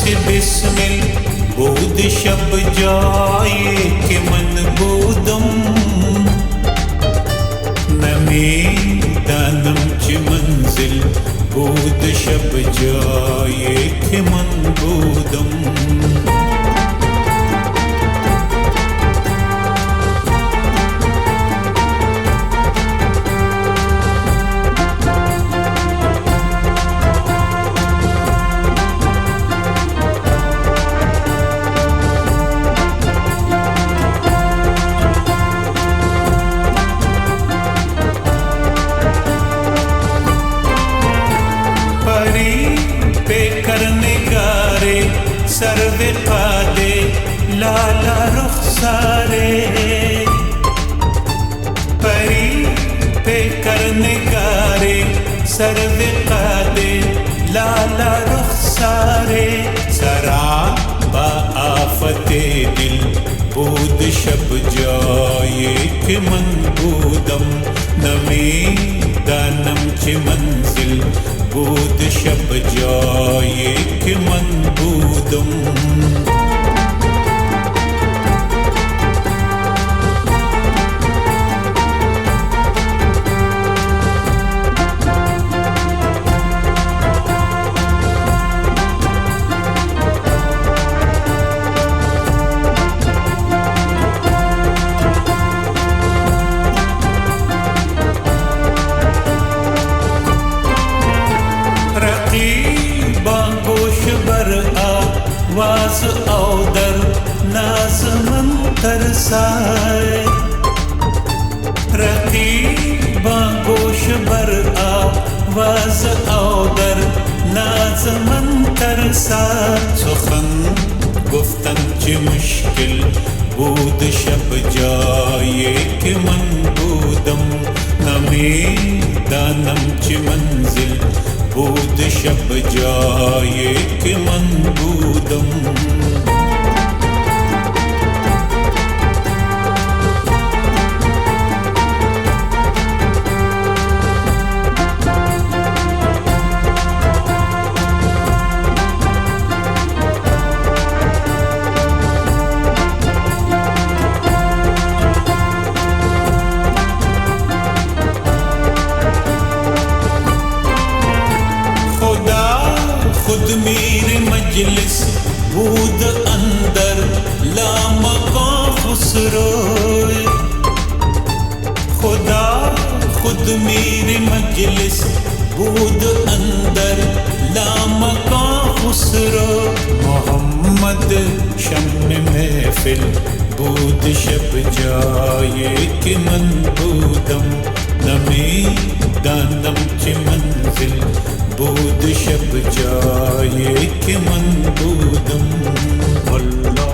से बिस्मिल بود شب جایی که من بودم نمیدانم چه منزل بود شب جایی که من بودم सर्वे पादे लाला रुखसारे परी पे करने गारे सर्वे पादे लाला रुखसारे सरा बा आफते दिल بود शब جایی که من بودم نمیدانم چه منزل بود شب جایی که من بودم वाज औदर नाज़मन तरसाए रकीबा गोश बर आवाज औदर नाज़मन तरसाए सुखन गुफ्तन चे मुश्किल بود शब جایی که من بودم نمیدانم چه منزل بود شب جایی که من بودم खुद मेरे मजलिस بود अंदर लामका खुसरोए खुदा खुद मेरे मजलिस بود अंदर लामका खुसरो मोहम्मद शम्म महफिल بود शब جایی که من بودم نمیدانم چه منزل بود شب جایی که من بودم والله